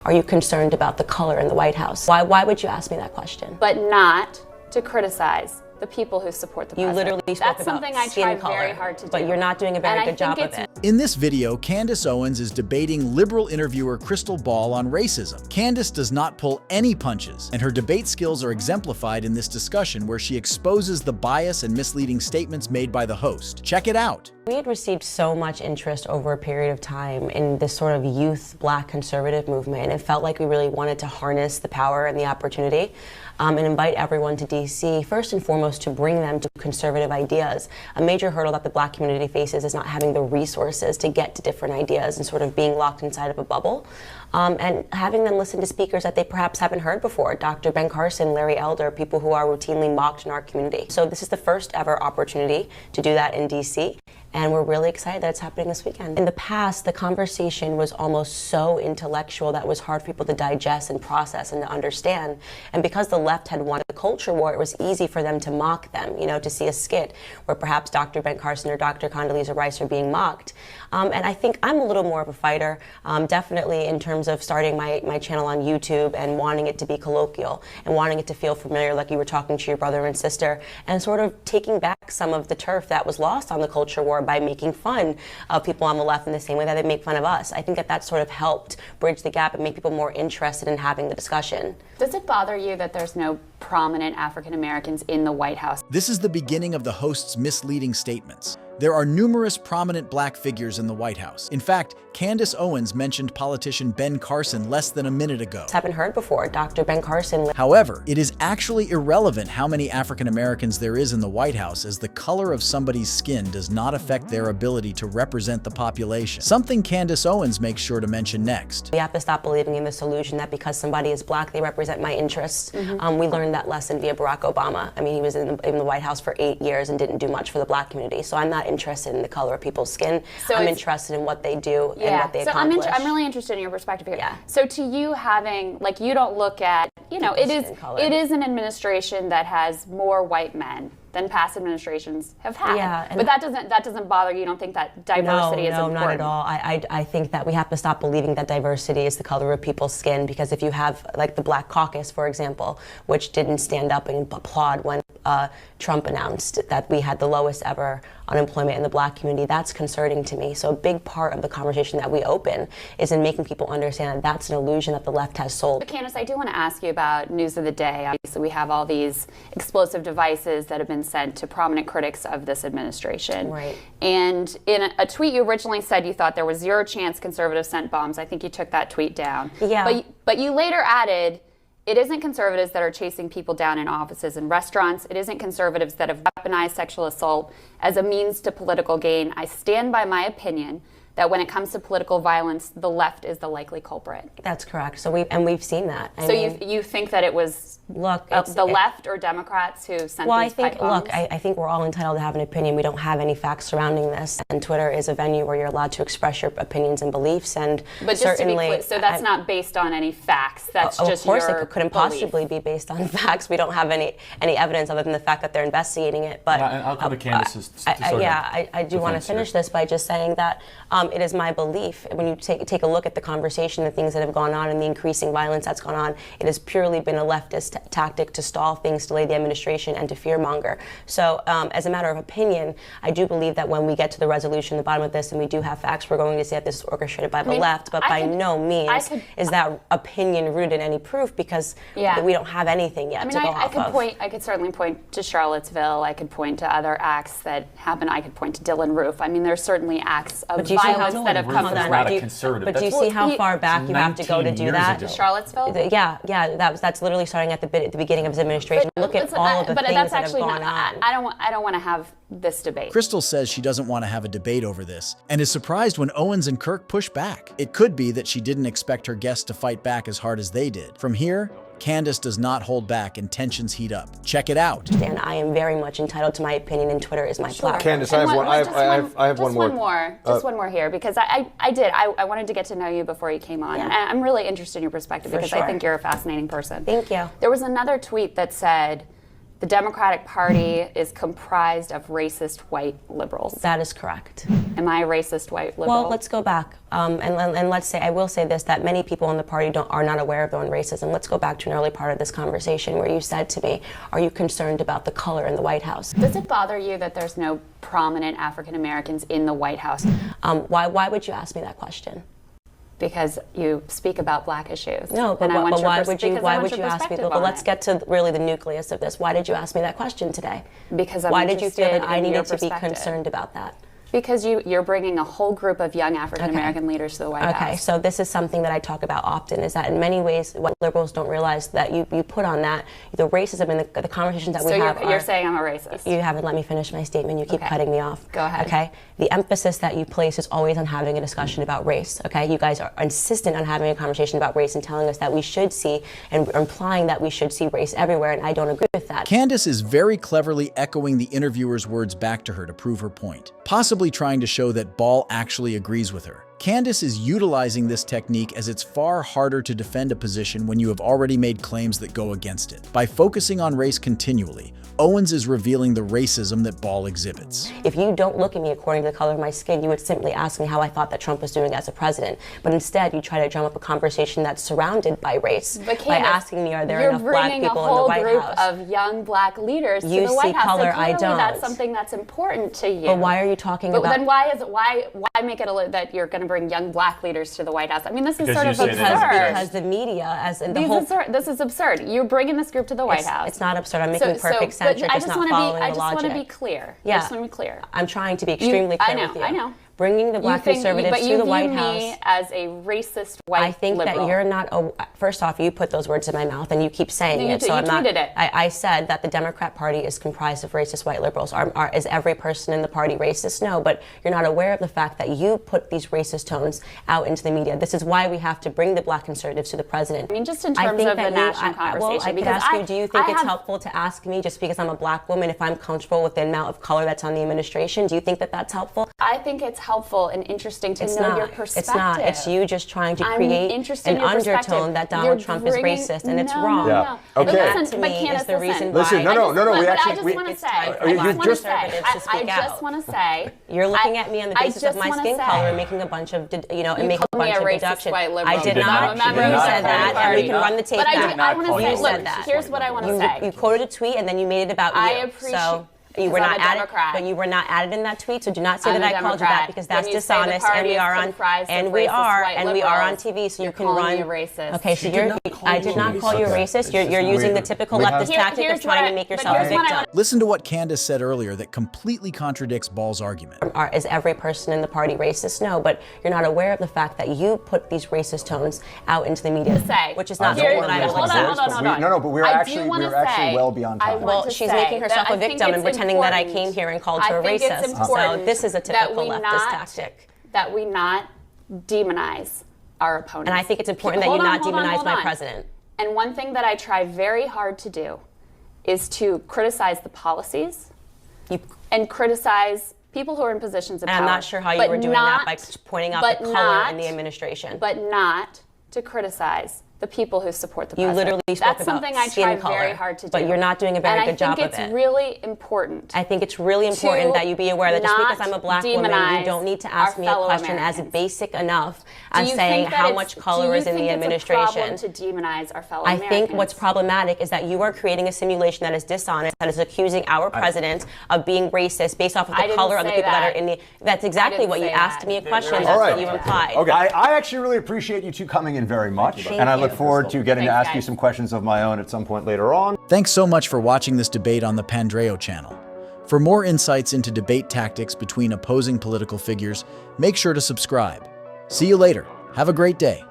Are you concerned about the color in the White House? Why would you ask me that question? But not to criticize the people who support the president. You literally spoke That's about something I skin try color, very hard to do. but you're not doing a very good job of it. In this video, Candace Owens is debating liberal interviewer Kristal Ball on racism. Candace does not pull any punches, and her debate skills are exemplified in this discussion where she exposes the bias and misleading statements made by the host. Check it out. We had received so much interest over a period of time in this sort of youth Black conservative movement, and it felt like we really wanted to harness the power and the opportunity and invite everyone to DC, first and foremost, to bring them to conservative ideas. A major hurdle that the Black community faces is not having the resources to get to different ideas and sort of being locked inside of a bubble. And having them listen to speakers that they perhaps haven't heard before, Dr. Ben Carson, Larry Elder, people who are routinely mocked in our community. So this is the first ever opportunity to do that in DC. And we're really excited that it's happening this weekend. In the past, the conversation was almost so intellectual that it was hard for people to digest and process and to understand. And because the left had won the culture war, it was easy for them to mock them, you know, to see a skit where perhaps Dr. Ben Carson or Dr. Condoleezza Rice are being mocked. And I think I'm a little more of a fighter, definitely in terms of starting my channel on YouTube and wanting it to be colloquial and wanting it to feel familiar, like you were talking to your brother and sister, and sort of taking back some of the turf that was lost on the culture war by making fun of people on the left in the same way that they make fun of us. I think that sort of helped bridge the gap and make people more interested in having the discussion. Does it bother you that there's no prominent African Americans in the White House? This is the beginning of the host's misleading statements. There are numerous prominent Black figures in the White House. In fact, Candace Owens mentioned politician Ben Carson less than a minute ago. Haven't heard before, Dr. Ben Carson. However, it is actually irrelevant how many African Americans there is in the White House, as the color of somebody's skin does not affect their ability to represent the population. Something Candace Owens makes sure to mention next. We have to stop believing in this illusion that because somebody is Black, they represent my interests. We learned that lesson via Barack Obama. I mean, he was in the White House for 8 years and didn't do much for the Black community. So I'm not interested in the color of people's skin. So I'm interested in what they do and what they accomplish. I'm really interested in your perspective here. Yeah. So to you having, like, you don't look at, you know, it is an administration that has more white men than past administrations have had. Yeah, but that doesn't bother you. You don't think that diversity is important? No, not at all. I think that we have to stop believing that diversity is the color of people's skin, because if you have, like, the Black Caucus, for example, which didn't stand up and applaud when Trump announced that we had the lowest ever unemployment in the Black community, that's concerning to me. So a big part of the conversation that we open is in making people understand that that's an illusion that the left has sold. But Candace, I do want to ask you about news of the day. Obviously, we have all these explosive devices that have been sent to prominent critics of this administration. Right. And in a tweet, you originally said you thought there was zero chance conservatives sent bombs. I think you took that tweet down. Yeah. But you later added, it isn't conservatives that are chasing people down in offices and restaurants. It isn't conservatives that have weaponized sexual assault as a means to political gain. I stand by my opinion that when it comes to political violence, the left is the likely culprit. That's correct. So we've seen that. So you think that it was the left or Democrats who sent these pipe bombs? I think we're all entitled to have an opinion. We don't have any facts surrounding this, and Twitter is a venue where you're allowed to express your opinions and beliefs. And but just certainly, to be clear, so that's not based on any facts. That's just your Of course, it couldn't possibly be based on facts. We don't have any evidence other than the fact that they're investigating it. But I'll come to Candace's. I do want to finish this by just saying that it is my belief, when you take a look at the conversation, the things that have gone on and the increasing violence that's gone on, it has purely been a leftist tactic to stall things, delay the administration, and to fearmonger. So as a matter of opinion, I do believe that when we get to the resolution, the bottom of this, and we do have facts, we're going to see that this is orchestrated by the left, but by no means is that opinion rooted in any proof, because we don't have anything yet to go off of. I could certainly point to Charlottesville. I could point to other acts that happen. I could point to Dylan Roof. I mean, there's certainly acts of violence that have come from the right. But do you see how far back you have to go to do that? Charlottesville? Yeah, that's literally starting at the beginning of his administration. Look at all of the things that have gone on. I don't want to have this debate. Kristal says she doesn't want to have a debate over this, and is surprised when Owens and Kirk push back. It could be that she didn't expect her guests to fight back as hard as they did. From here, Candace does not hold back and tensions heat up. Check it out. And I am very much entitled to my opinion, and Twitter is my platform. Candace, I have one more. Just one more here, because I wanted to get to know you before you came on. And I'm really interested in your perspective, because I think you're a fascinating person. Thank you. There was another tweet that said, The Democratic Party is comprised of racist white liberals. That is correct. Am I a racist white liberal? Well, let's go back and let's say, I will say this, that many people in the party are not aware of their own racism. Let's go back to an early part of this conversation where you said to me, are you concerned about the color in the White House? Does it bother you that there's no prominent African Americans in the White House? Why would you ask me that question? Because you speak about black issues. No, but why would you ask me? But let's get to really the nucleus of this. Why did you ask me that question today? Because I'm why did you feel that I needed to be perspective. concerned about that? Because you're bringing a whole group of young African American leaders to the White House. Okay, so this is something that I talk about often, is that in many ways, what liberals don't realize that you put on that, the racism and the conversations that we have. So you're saying I'm a racist? You haven't let me finish my statement. You keep cutting me off. Go ahead. Okay, the emphasis that you place is always on having a discussion about race. Okay, you guys are insistent on having a conversation about race and telling us that we should see, and implying that we should see race everywhere, and I don't agree with that. Candace is very cleverly echoing the interviewer's words back to her to prove her point, possibly trying to show that Ball actually agrees with her. Candace is utilizing this technique as it's far harder to defend a position when you have already made claims that go against it. By focusing on race continually, Owens is revealing the racism that Ball exhibits. If you don't look at me according to the color of my skin, you would simply ask me how I thought that Trump was doing as a president. But instead, you try to drum up a conversation that's surrounded by race by asking me, are there enough black people in the White House? You're bringing a whole group of young black leaders to the White House. Color, so clearly I don't. That's something that's important to you. But why are you talking about? But then why make it that you're going to bring young black leaders to the White House? I mean, this is sort of absurd. Because the media, as in the whole. This is absurd. You're bringing this group to the White House. It's not absurd. I'm making perfect sense. You're just not following the logic. I just want to be clear. Yeah. I just want to be clear. I'm trying to be extremely clear with you. I know. Bringing the black conservatives to the White House. But you view me as a racist white I think liberal. that you're not. First off, you put those words in my mouth and you keep saying it. So I'm not. I said that the Democrat Party is comprised of racist white liberals. Is every person in the party racist? No, but you're not aware of the fact that you put these racist tones out into the media. This is why we have to bring the black conservatives to the president. I mean, just in terms of the national conversation. Well, I could ask you, do you think it's helpful to ask me, just because I'm a black woman, if I'm comfortable with the amount of color that's on the administration? Do you think that that's helpful? I think it's helpful and interesting to know your perspective. It's not. It's you just trying to create an undertone that Donald Trump is racist, and it's wrong. Yeah. Okay. That to me is the reason why. Listen, no. I just want to say. I just want to say. You're looking at me on the basis of my skin color and making a bunch of, and making a bunch of deductions. I did not. You said that, and we can run the tape back. I want to say, said that. Here's what I want to say. You quoted a tweet and then you made it about you. I appreciate. You were not added, but you were not added in that tweet. So do not say that I called you that, because that's dishonest. And we are on, on TV. So you can run. Okay, so I did not call you a racist. You're using the typical leftist tactic of trying to make yourself a victim. Listen to what Candace said earlier that completely contradicts Ball's argument. Is every person in the party racist? No, but you're not aware of the fact that you put these racist tones out into the media, which is not something that I will accept. Hold on. No, but we're actually well beyond time. Well, she's making herself a victim and pretending that I came here and called her racist. So this is a typical leftist tactic. That we not demonize our opponents. And I think it's important that you not demonize my president. And one thing that I try very hard to do is to criticize the policies and criticize people who are in positions of power. And I'm not sure how you were doing that by pointing out the color in the administration. But not to criticize the people who support the president. You literally spoke That's about something I skin try color, very hard to do. but you're not doing a very good job of it. And I think it's really important. I think it's really important that you be aware that just because I'm a black woman, you don't need to ask me a question as basic enough as saying how much color is in the administration. Do you think it's a problem to demonize our fellow Americans? I think what's problematic is that you are creating a simulation that is dishonest, that is accusing our president of being racist based off of the color of the people that are in the. That's exactly what you asked me a question. That's what you implied. Okay, I actually really appreciate you two coming in very much, and I look forward to getting to ask you some questions of my own at some point later on. Thanks so much for watching this debate on the Pandreo channel. For more insights into debate tactics between opposing political figures, make sure to subscribe. See you later. Have a great day.